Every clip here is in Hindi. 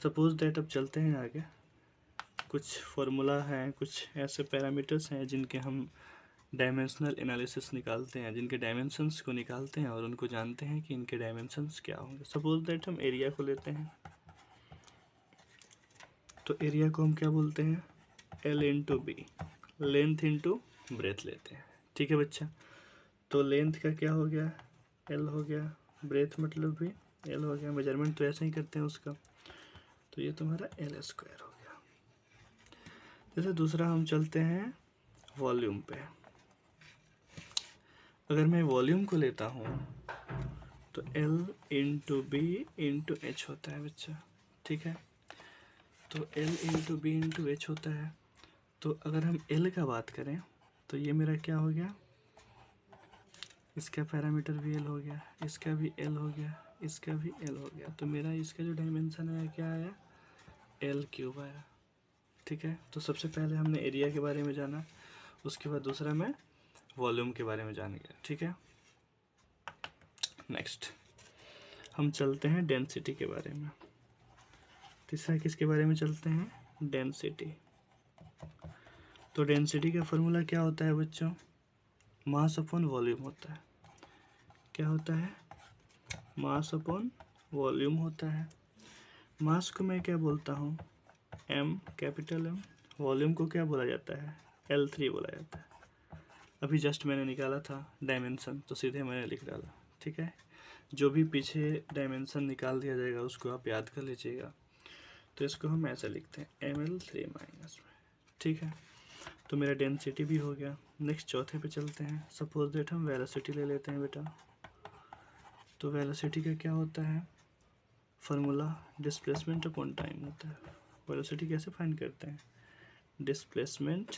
सपोज दैट अब चलते हैं आगे। कुछ फार्मूला हैं, कुछ ऐसे पैरामीटर्स हैं जिनके हम डायमेंशनल एनालिसिस निकालते हैं, जिनके डायमेंशंस को निकालते हैं और उनको जानते हैं कि इनके डायमेंशंस क्या होंगे। सपोज दैट हम एरिया को लेते हैं, तो एरिया को हम क्या बोलते हैं, L into B, length into breadth लेते हैं। ठीक है बच्चा, तो लेंथ का क्या हो गया, L हो गया, ब्रेथ मतलब भी L हो गया, मेजरमेंट तो ऐसे ही करते हैं उसका, तो ये तुम्हारा L स्क्वायर हो गया। जैसे दूसरा हम चलते हैं वॉल्यूम पे। अगर मैं वॉल्यूम को लेता हूँ तो L into B into H होता है बच्चा। ठीक है, तो L into B into H होता है। तो अगर हम L का बात करें तो ये मेरा क्या हो गया, इसका पैरामीटर भी L हो गया, इसका भी L हो गया, इसका भी L हो गया। तो मेरा इसका जो डायमेंशन आया क्या आया, L क्यूब आया। ठीक है, तो सबसे पहले हमने एरिया के बारे में जाना, उसके बाद दूसरा मैं वॉल्यूम के बारे में जान गया। ठीक है, नेक्स्ट हम चलते हैं डेंसिटी के बारे में। तीसरा किसके बारे में चलते हैं, डेंसिटी। तो डेंसिटी का फॉर्मूला क्या होता है बच्चों, मास अपॉन वॉल्यूम होता है। क्या होता है, मास अपॉन वॉल्यूम होता है। मास को मैं क्या बोलता हूँ, M, कैपिटल M। वॉल्यूम को क्या बोला जाता है, L3 बोला जाता है। अभी जस्ट मैंने निकाला था डायमेंशन, तो सीधे मैंने लिख डाला। ठीक है, जो भी पीछे डायमेंशन निकाल दिया जाएगा उसको आप याद कर लीजिएगा। तो इसको हम ऐसे लिखते हैं ML3 माइनस में। ठीक है, तो मेरा डेंसिटी भी हो गया। नेक्स्ट चौथे पे चलते हैं। सपोज दैट हम वेलोसिटी ले लेते हैं बेटा। तो वेलोसिटी का क्या होता है, फार्मूला डिस्प्लेसमेंट अपॉन टाइम होता है। वेलोसिटी कैसे फाइंड करते हैं, डिस्प्लेसमेंट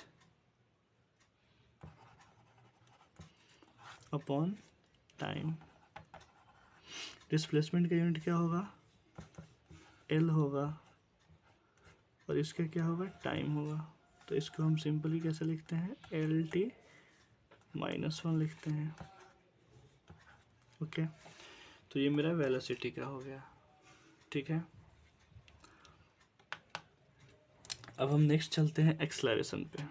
अपॉन टाइम। डिस्प्लेसमेंट का यूनिट क्या होगा, L होगा, और इसका क्या होगा, टाइम होगा। तो इसको हम सिंपली कैसे लिखते हैं, LT -1 लिखते हैं। ओके, तो ये मेरा वेलोसिटी का हो गया। ठीक है, अब हम नेक्स्ट चलते हैं एक्सलरेशन पे।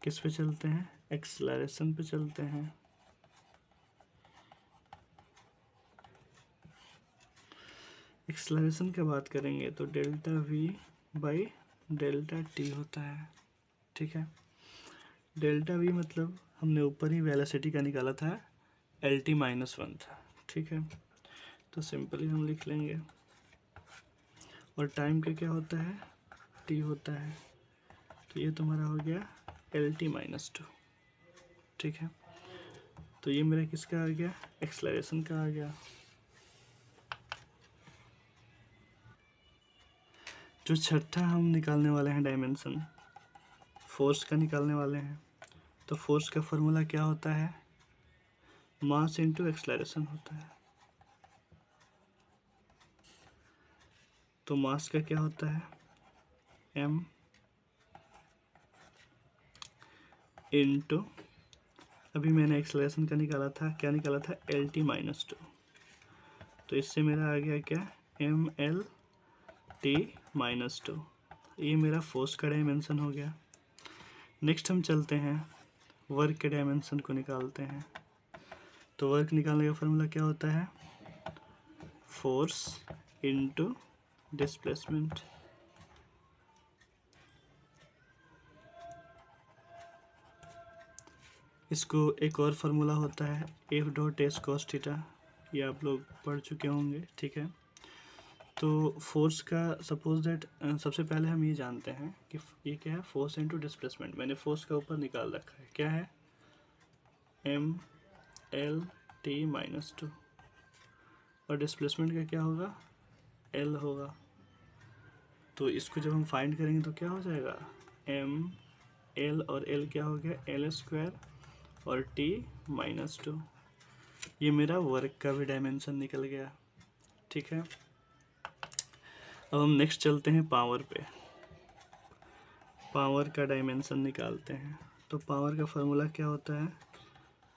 किस पे चलते हैं, एक्सलरेशन पे चलते हैं। एक्सलरेशन की बात करेंगे तो delta V by delta T होता है। ठीक है, डेल्टा V मतलब हमने ऊपर ही वेलोसिटी का निकाला था, LT -1 था। ठीक है, तो सिंपली हम लिख लेंगे, और टाइम का क्या होता है, T होता है। तो ये तुम्हारा हो गया LT -2। ठीक है, तो ये मेरा किसका आ गया, एक्सलरेशन का आ गया। जो छठा हम निकालने वाले हैं डायमेंशन, फोर्स का निकालने वाले हैं। तो फोर्स का फॉर्मूला क्या होता है, मास इंटू एक्सलरेशन होता है। तो मास का क्या होता है, M इंटू, अभी मैंने एक्सलरेशन का निकाला था, क्या निकाला था, LT -2। तो इससे मेरा आ गया क्या, MLT -2। ये मेरा फोर्स का डायमेंशन हो गया। नेक्स्ट हम चलते हैं वर्क के डायमेंशन को निकालते हैं। तो वर्क निकालने का फॉर्मूला क्या होता है, फोर्स इंटू डिस्प्लेसमेंट। इसको एक और फार्मूला होता है F.S cos थीटा, ये आप लोग पढ़ चुके होंगे। ठीक है, तो फोर्स का सपोज दैट सबसे पहले हम ये जानते हैं कि ये क्या है, फोर्स इंटू डिस्प्लेसमेंट। मैंने फोर्स का ऊपर निकाल रखा है, क्या है, MLT -2, और डिस्प्लेसमेंट का क्या होगा, L होगा। तो इसको जब हम फाइंड करेंगे तो क्या हो जाएगा, ML और L क्या हो गया, L² और T -2। ये मेरा वर्क का भी डायमेंशन निकल गया। ठीक है, अब हम नेक्स्ट चलते हैं पावर पे। पावर का डायमेंशन निकालते हैं। तो पावर का फॉर्मूला क्या होता है,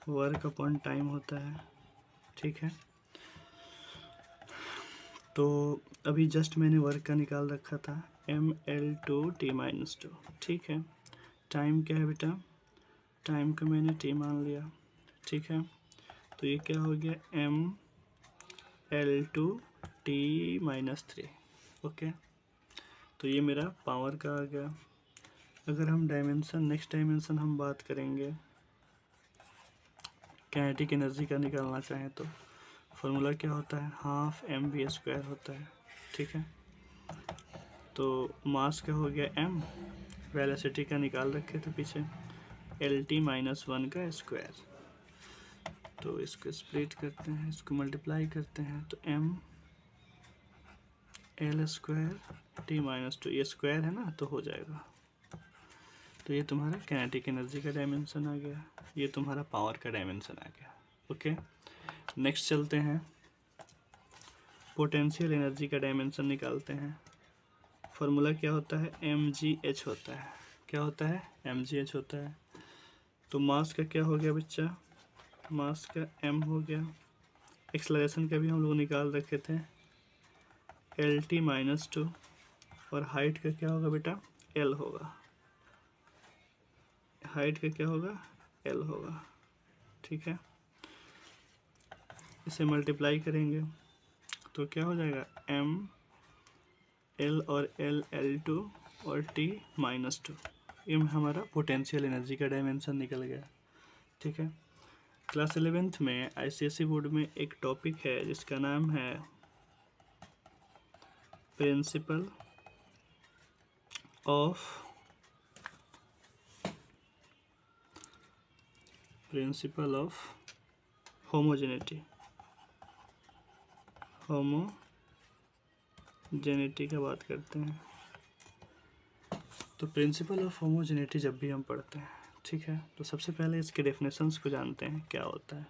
वर्क अपॉन टाइम होता है। ठीक है, तो अभी जस्ट मैंने वर्क का निकाल रखा था ml2t-2, ठीक है। टाइम क्या है बेटा, टाइम का मैंने t मान लिया, ठीक है। तो ये क्या हो गया ml2t-3, ओके। तो ये मेरा पावर का आ गया। अगर हम डायमेंशन, नेक्स्ट डायमेंशन हम बात करेंगे, काइनेटिक एनर्जी का निकालना चाहें तो फॉर्मूला क्या होता है, हाफ mv² होता है, ठीक है। तो मास का हो गया m, वेलोसिटी का निकाल रखे थे पीछे, LT-1 का स्क्वायर। तो इसको स्प्लिट करते हैं, इसको मल्टीप्लाई करते हैं, तो m L² t-2, ये स्क्वायर है ना तो हो जाएगा। तो ये तुम्हारा काइनेटिक एनर्जी का डायमेंशन आ गया, ये तुम्हारा पावर का डायमेंशन आ गया, ओके। नेक्स्ट चलते हैं, पोटेंशियल एनर्जी का डायमेंशन निकालते हैं। फार्मूला क्या होता है, mgh होता है। क्या होता है, mgh होता है। तो मास का क्या हो गया बच्चा, मास का m हो गया। एक्सेलरेशन का भी हम लोग निकाल रखे थे, LT-2, और हाइट का क्या होगा बेटा, l होगा। हाइट का क्या होगा, l होगा, ठीक है। इसे मल्टीप्लाई करेंगे तो क्या हो जाएगा, m l और l L2 और t-2, ये हमारा पोटेंशियल एनर्जी का डायमेंशन निकल गया, ठीक है। क्लास 11th में ICSE बोर्ड में एक टॉपिक है जिसका नाम है प्रिंसिपल ऑफ होमोजेनिटी। होमोजेनिटी का बात करते हैं। तो प्रिंसिपल ऑफ होमोजेनिटी जब भी हम पढ़ते हैं, ठीक है, तो सबसे पहले इसके डेफिनेशंस को जानते हैं क्या होता है।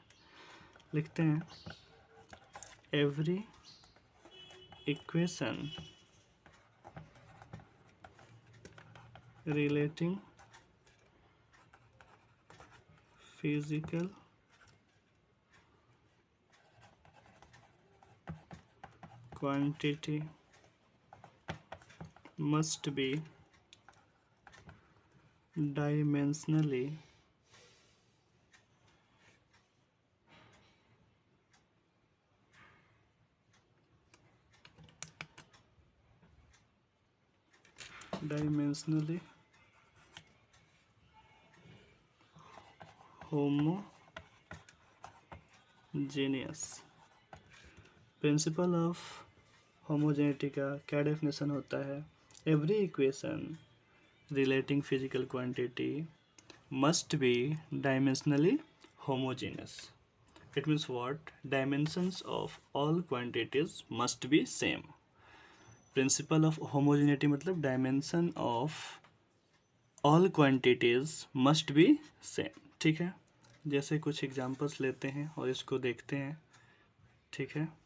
लिखते हैं, every equation relating physical quantity must be dimensionally homogeneous। Principle of homogeneity का क्या डेफिनेशन होता है, every equation relating physical quantity must be dimensionally homogeneous. It means what, dimensions of all quantities must be same. Principle of homogeneity मतलब dimension of all quantities must be same, ठीक है। जैसे कुछ एग्जांपल्स लेते हैं और इसको देखते हैं, ठीक है।